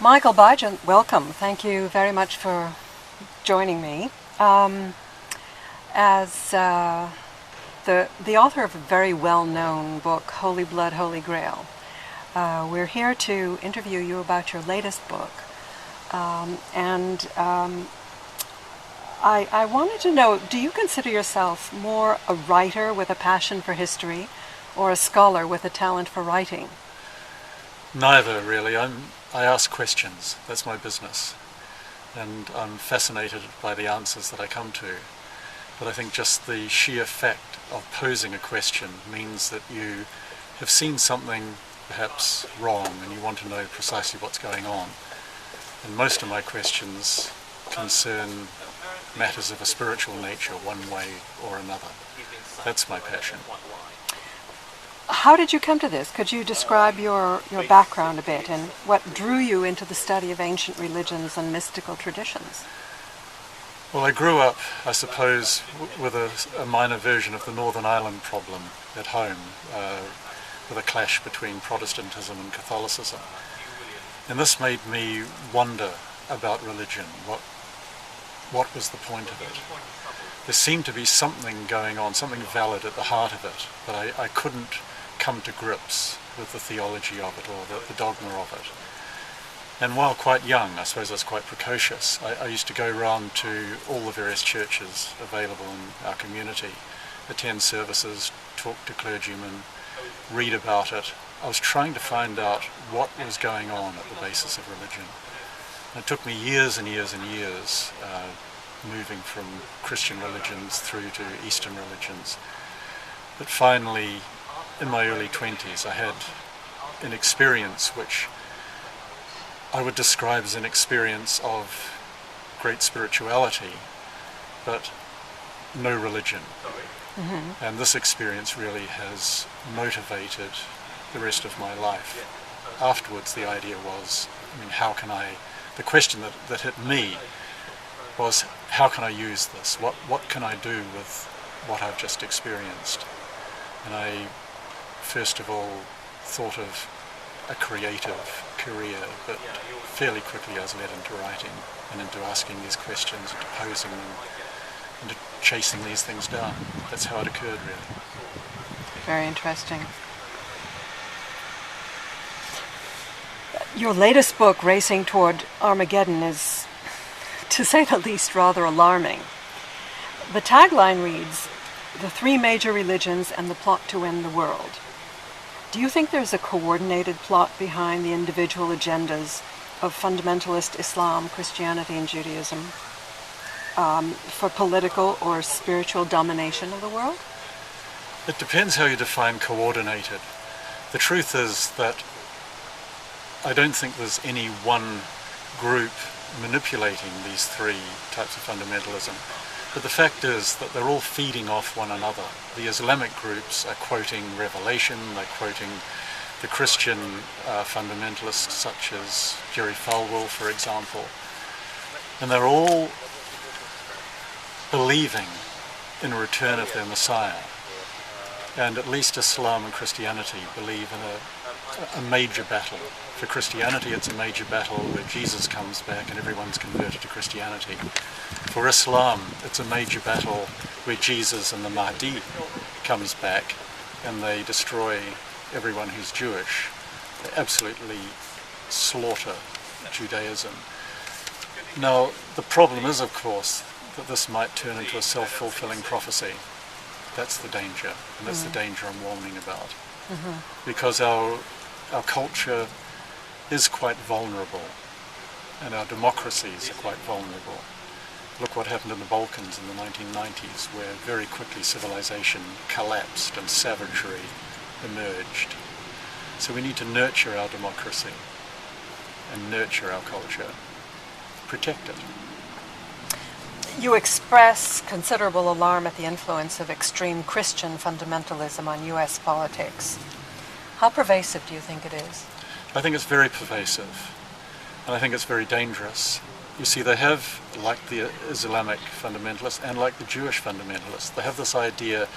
Michael Baigent, welcome. Thank you very much for joining me. As the author of a very well-known book, Holy Blood, Holy Grail, we're here to interview you about your latest book. I wanted to know, do you consider yourself more a writer with a passion for history or a scholar with a talent for writing? Neither, really. I ask questions. That's my business. And I'm fascinated by the answers that I come to. But I think just the sheer fact of posing a question means that you have seen something perhaps wrong and you want to know precisely what's going on. And most of my questions concern matters of a spiritual nature, one way or another. That's my passion. How did you come to this? Could you describe your background a bit and what drew you into the study of ancient religions and mystical traditions? Well, I grew up, I suppose, with a minor version of the Northern Ireland problem at home, with a clash between Protestantism and Catholicism. And this made me wonder about religion. What was the point of it? There seemed to be something going on, something valid at the heart of it, but I couldn't come to grips with the theology of it or the dogma of it. And while quite young, I suppose I was quite precocious, I used to go around to all the various churches available in our community, attend services, talk to clergymen, read about it. I was trying to find out what was going on at the basis of religion. And it took me years and years and years, moving from Christian religions through to Eastern religions. But finally, in my early 20s, I had an experience which I would describe as an experience of great spirituality, but no religion. Mm-hmm. And this experience really has motivated the rest of my life. Afterwards, the idea was, the question that hit me was, how can I use this? What can I do with what I've just experienced? And I, first of all, thought of a creative career, but fairly quickly I was led into writing and into asking these questions, into posing them, into chasing these things down. That's how it occurred, really. Very interesting. Your latest book, Racing Toward Armageddon, is, to say the least, rather alarming. The tagline reads, "The three major religions and the plot to end the world." Do you think there's a coordinated plot behind the individual agendas of fundamentalist Islam, Christianity, and Judaism for political or spiritual domination of the world? It depends how you define coordinated. The truth is that I don't think there's any one group manipulating these three types of fundamentalism. But the fact is that they're all feeding off one another. The Islamic groups are quoting Revelation, they're quoting the Christian fundamentalists such as Jerry Falwell, for example. And they're all believing in a return of their Messiah. And at least Islam and Christianity believe in a major battle. For Christianity, it's a major battle where Jesus comes back and everyone's converted to Christianity. For Islam, it's a major battle where Jesus and the Mahdi comes back and they destroy everyone who's Jewish. They absolutely slaughter Judaism. Now, the problem is, of course, that this might turn into a self-fulfilling prophecy. That's the danger, and that's the danger I'm warning about. Mm-hmm. Because our culture is quite vulnerable, and our democracies are quite vulnerable. Look what happened in the Balkans in the 1990s, where very quickly civilization collapsed and savagery emerged. So we need to nurture our democracy and nurture our culture, protect it. You express considerable alarm at the influence of extreme Christian fundamentalism on U.S. politics. How pervasive do you think it is? I think it's very pervasive, and I think it's very dangerous. You see, they have, like the Islamic fundamentalists and like the Jewish fundamentalists, they have this idea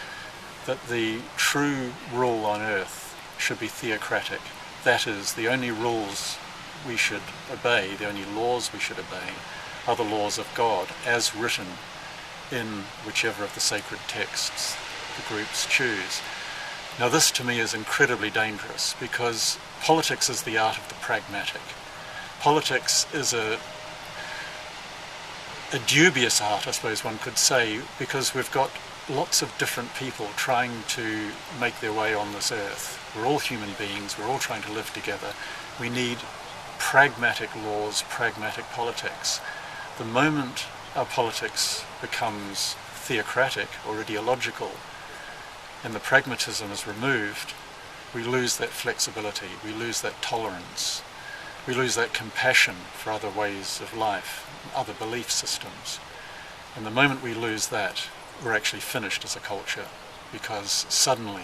that the true rule on earth should be theocratic. That is, the only rules we should obey, the only laws we should obey, are the laws of God, as written in whichever of the sacred texts the groups choose. Now this to me is incredibly dangerous, because politics is the art of the pragmatic. Politics is a dubious art, I suppose one could say, because we've got lots of different people trying to make their way on this earth. We're all human beings, we're all trying to live together. We need pragmatic laws, pragmatic politics. The moment our politics becomes theocratic or ideological and the pragmatism is removed, we lose that flexibility, we lose that tolerance, we lose that compassion for other ways of life, other belief systems. And the moment we lose that, we're actually finished as a culture, because suddenly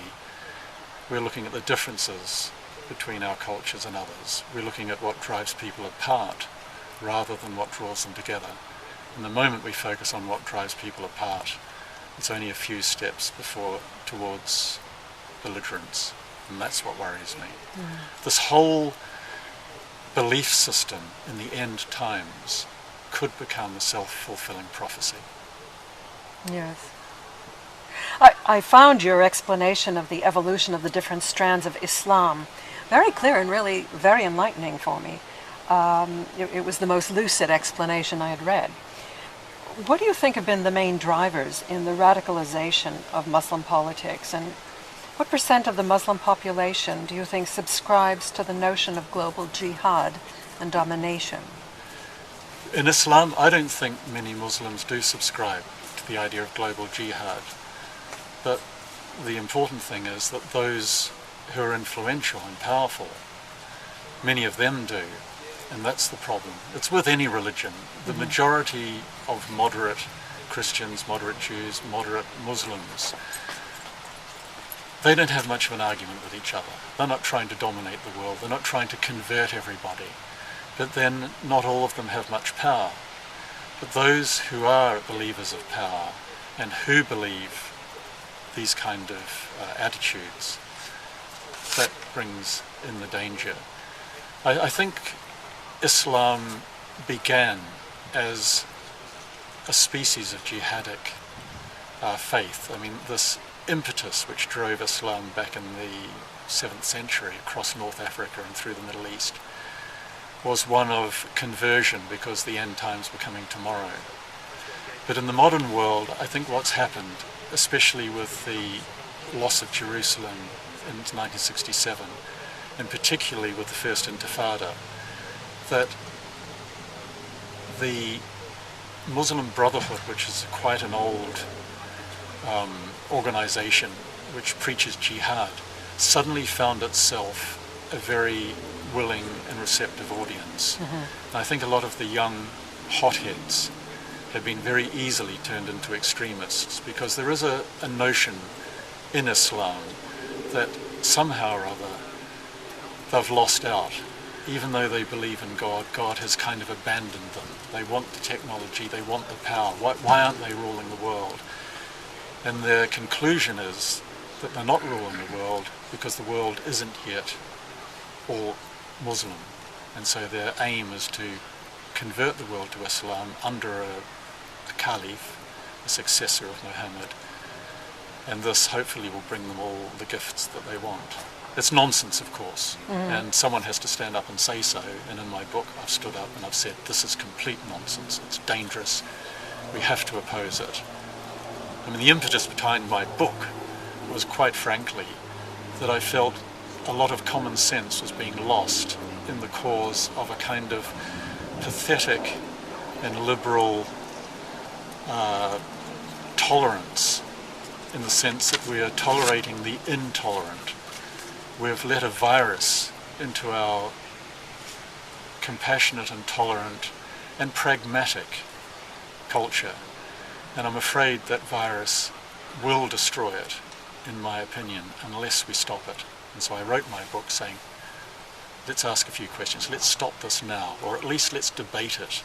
we're looking at the differences between our cultures and others. We're looking at what drives people apart rather than what draws them together. And the moment we focus on what drives people apart, it's only a few steps towards belligerence, and that's what worries me. This whole belief system in the end times could become a self-fulfilling prophecy. Yes. I found your explanation of the evolution of the different strands of Islam very clear and really very enlightening for me. It was the most lucid explanation I had read. What do you think have been the main drivers in the radicalization of Muslim politics, and what % of the Muslim population do you think subscribes to the notion of global jihad and domination? In Islam, I don't think many Muslims do subscribe to the idea of global jihad. But the important thing is that those who are influential and powerful, many of them do, and that's the problem. It's with any religion. The majority of moderate Christians, moderate Jews, moderate Muslims, they don't have much of an argument with each other. They're not trying to dominate the world, they're not trying to convert everybody, but then not all of them have much power. But those who are believers of power and who believe these kind of attitudes, that brings in the danger. I think Islam began as a species of jihadic faith. I mean, this impetus which drove Islam back in the 7th century across North Africa and through the Middle East was one of conversion, because the end times were coming tomorrow. But in the modern world, I think what's happened, especially with the loss of Jerusalem in 1967, and particularly with the First Intifada, that the Muslim Brotherhood, which is quite an old organization which preaches jihad, suddenly found itself a very willing and receptive audience. And I think a lot of the young hotheads have been very easily turned into extremists, because there is a notion in Islam that somehow or other they've lost out. Even though they believe in God, God has kind of abandoned them. They want the technology, they want the power. Why aren't they ruling the world? And their conclusion is that they're not ruling the world because the world isn't yet all Muslim. And so their aim is to convert the world to Islam under a caliph, a successor of Muhammad, and this hopefully will bring them all the gifts that they want. It's nonsense, of course, and someone has to stand up and say so, and in my book I've stood up and I've said this is complete nonsense, it's dangerous, we have to oppose it. I mean, the impetus behind my book was, quite frankly, that I felt a lot of common sense was being lost in the cause of a kind of pathetic and liberal tolerance, in the sense that we are tolerating the intolerant. We've let a virus into our compassionate and tolerant and pragmatic culture, and I'm afraid that virus will destroy it, in my opinion, unless we stop it. And so I wrote my book saying, let's ask a few questions, let's stop this now, or at least let's debate it